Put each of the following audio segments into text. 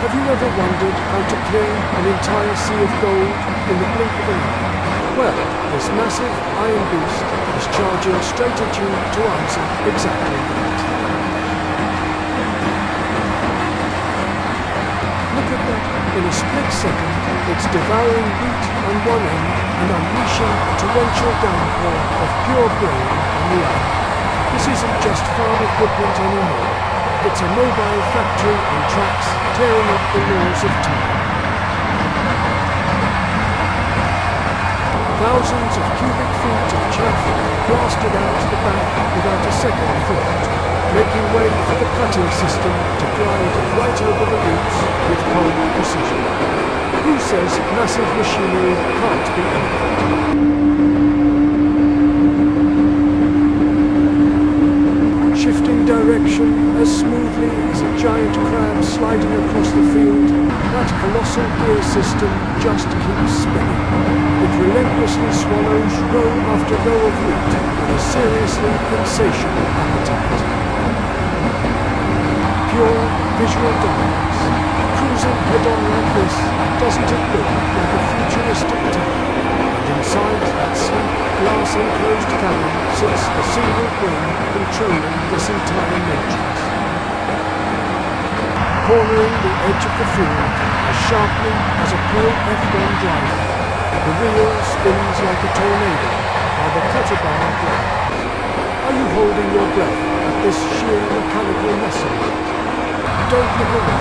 Have you ever wondered how to clean an entire sea of gold in the blink of an eye? Well, this massive iron beast is charging straight at you to answer exactly that. Look at that. In a split second, it's devouring wheat on one end and unleashing a torrential downpour of pure grain on the other. This isn't just farm equipment anymore. It's a mobile factory on tracks, tearing up the laws of time. Thousands of cubic feet of chaff blasted out the back without a second thought, making way for the cutting system to glide right over the roots with cold precision. Who says massive machinery can't be anchored? Shifting direction as smoothly as a giant crab sliding across the field, that colossal gear system just keeps spinning. It relentlessly swallows row after row of wheat with a seriously insatiable appetite. Pure visual dominance. Cruising head-on like this, doesn't it look like a futuristic town? And inside that sleek, glass-enclosed cabin sits a single brain controlling this entire matrix. Cornering the edge of the field as sharply as a pro F1 driver, the wheel spins like a tornado while the cutter bar glides. Are you holding your breath at this sheer mechanical muscle? Don't look away.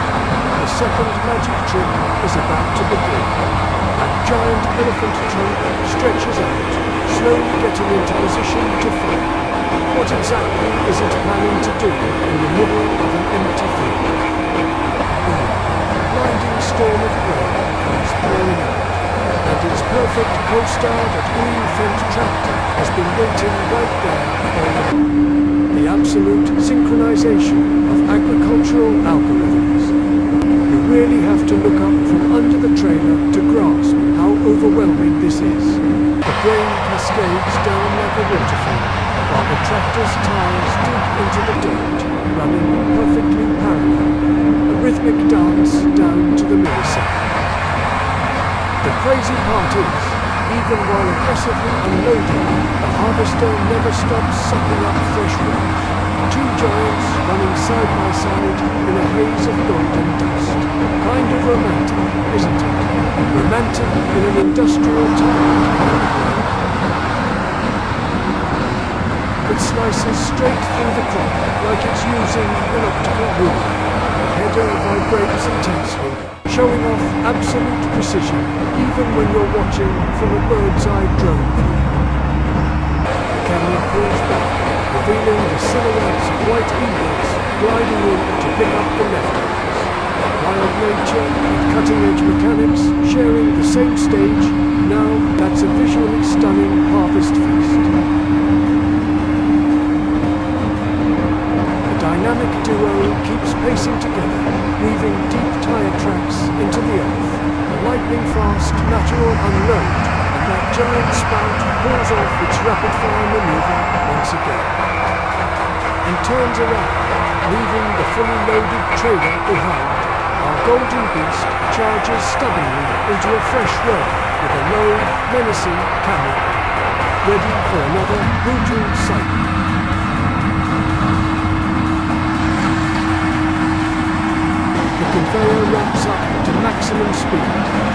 The second magic trick is about to begin. That giant elephant trunk stretches out, slowly getting into position to fire. What exactly is it planning to do in the middle of an empty field? A blinding storm of rain comes pouring out, and its perfect co-star, that green Fendt tractor, has been waiting right there all along. The absolute synchronization of agricultural algorithms. You really have to look up from under the trailer to grasp how overwhelming this is. The brain cascades down like a waterfall, while the tractor's tires dig into the dirt, running perfectly parallel. A rhythmic dance down to the millisecond. The crazy part is, even while aggressively unloading, the harvester never stops sucking up fresh roots. Two giants running side by side in a haze of golden dust. Kind of romantic, isn't it? Romantic in an industrial time. It slices straight through the crop like it's using an optical ruler. The header vibrates intensely, showing off absolute precision even when you're watching from a bird's-eye drone view. The camera pulls back, revealing the silhouettes of white eagles gliding in to pick up the leftovers. Wild nature and cutting-edge mechanics sharing the same stage, now that's a visually stunning harvest feast. The dynamic duo keeps pacing together, weaving deep tire tracks into the earth. A lightning-fast lateral unload, and that giant spout pulls off its rapid-fire maneuver once again. And turns around, leaving the fully loaded trailer behind. Our golden beast charges stubbornly into a fresh row with a low, menacing camel, ready for another brutal cycle. The conveyor ramps up to maximum speed,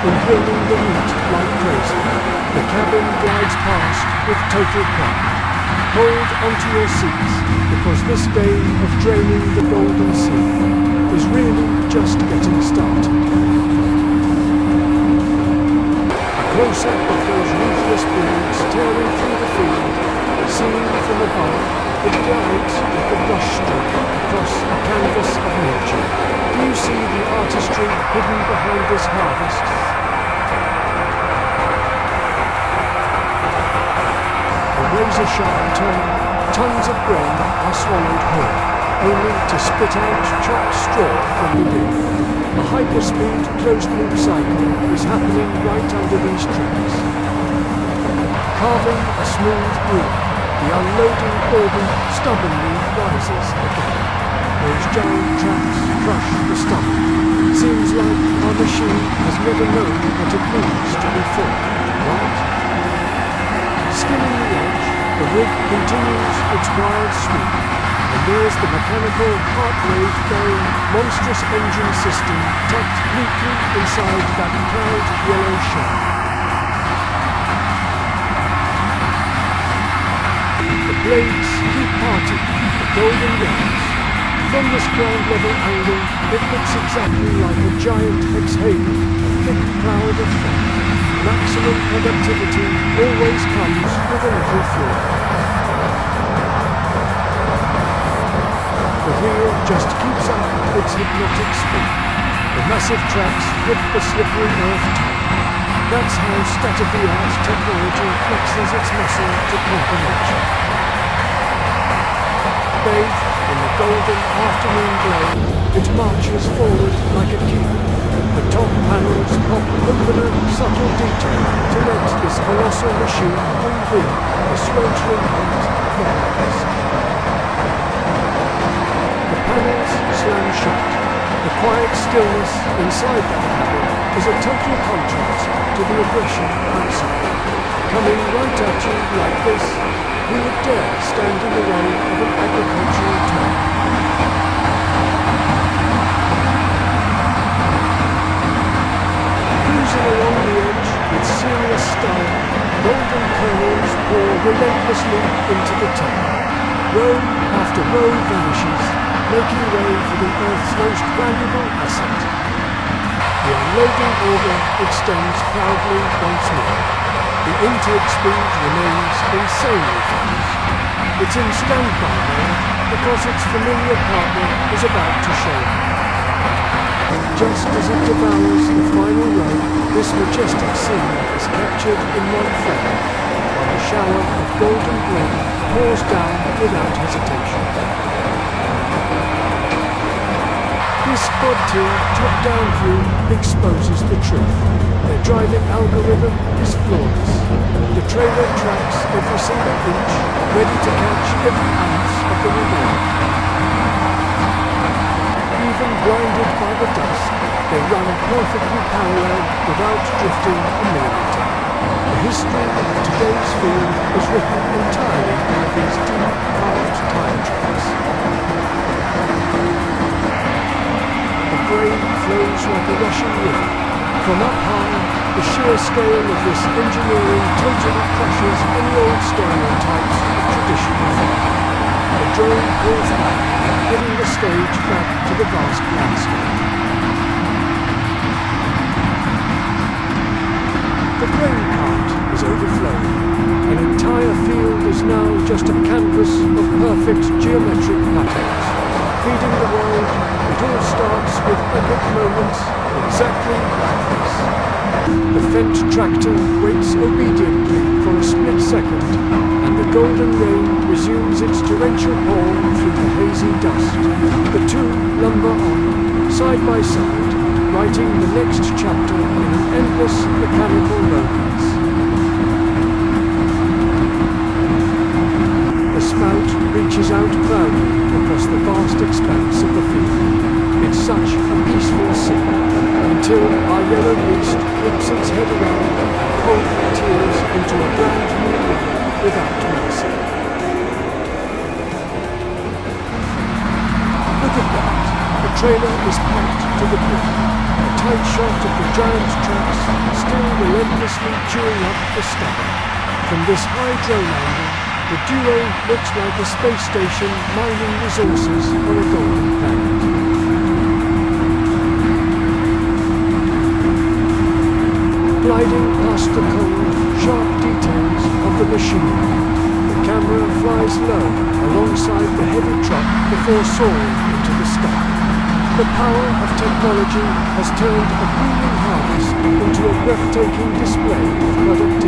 inhaling the wheat like crazy. The cabin glides past with total pride. Hold onto your seats, because this game of draining the golden sea is really just getting started. A close-up of those ruthless birds tearing through the field, seen from above, it glides like a brushstroke across a canvas of nature. Do you see the artistry hidden behind this harvest? A razor-sharp turn, tons of grain are swallowed whole, only to spit out chopped straw from the bin. A hyperspeed closed-loop cycle is happening right under these tracks. Carving a smooth groove, the unloading organ stubbornly rises again. Those giant tracks crush the stomach. Seems like our machine has never known what it means to be full, right? Skimming the edge, the rig continues its wild sweep, and there's the mechanical, heart-rate-bearing, monstrous engine system tucked neatly inside that proud yellow shell. The blades keep parting, the golden rays. From this ground-level angle, it looks exactly like a giant exhaling, a thick cloud of fog. Maximum productivity always comes with a little flaw. The wheel just keeps up its hypnotic spin. The massive tracks hit the slippery earth top. That's how state-of-the-art technology flexes its muscle to conquer nature. Bathed in the golden afternoon glow, it marches forward like a king. The top panels pop open a subtle detail to let this colossal machine breathe in the sweltering heat of the harvest. The panels slam shut. The quiet stillness inside the cabin is a total contrast to the aggression outside. Coming right at you like this, who would dare stand in the way of an agricultural town? Cruising along the edge with serious style, golden kernels pour relentlessly into the town. Row after row vanishes, making way for the Earth's most valuable asset. The unloading order extends proudly once more. The intake speed remains insanely fast. It's in standby now because its familiar partner is about to show up. Just as it devours the final row, this majestic scene is captured in one frame, while a shower of golden grain pours down without hesitation. This Quad 2 top-down view exposes the truth. Their driving algorithm is flawless. The trailer tracks every single inch, ready to catch every ounce of the reward. Even blinded by the dust, they run perfectly parallel without drifting a millimeter. The history of today's field is written entirely by these deep carved time tracks. The grain flows like a rushing river. From up high, the sheer scale of this engineering totally crushes any old stereotypes of traditional farming. The drone pulls back, giving the stage back to the vast landscape. The grain cart is overflowing. An entire field is now just a canvas of perfect geometric patterns. Feeding the world, it all starts with epic moments exactly like this. The Fendt tractor waits obediently for a split second, and the golden rain resumes its torrential pour through the hazy dust. The two lumber on, side by side, writing the next chapter in an endless mechanical romance. The spout reaches out proudly across the vast expanse of the field. It's such a peaceful scene, until our yellow beast whips its head around and coldly tears into a brand new run without mercy. Look at that! The trailer is packed to the brim. A tight shot of the giant tracks still relentlessly chewing up the stubble. From this high drone angle, the duo looks like a space station mining resources on a golden planet. Gliding past the cold, sharp details of the machine, the camera flies low alongside the heavy truck before soaring into the sky. The power of technology has turned a booming harvest into a breathtaking display of productivity.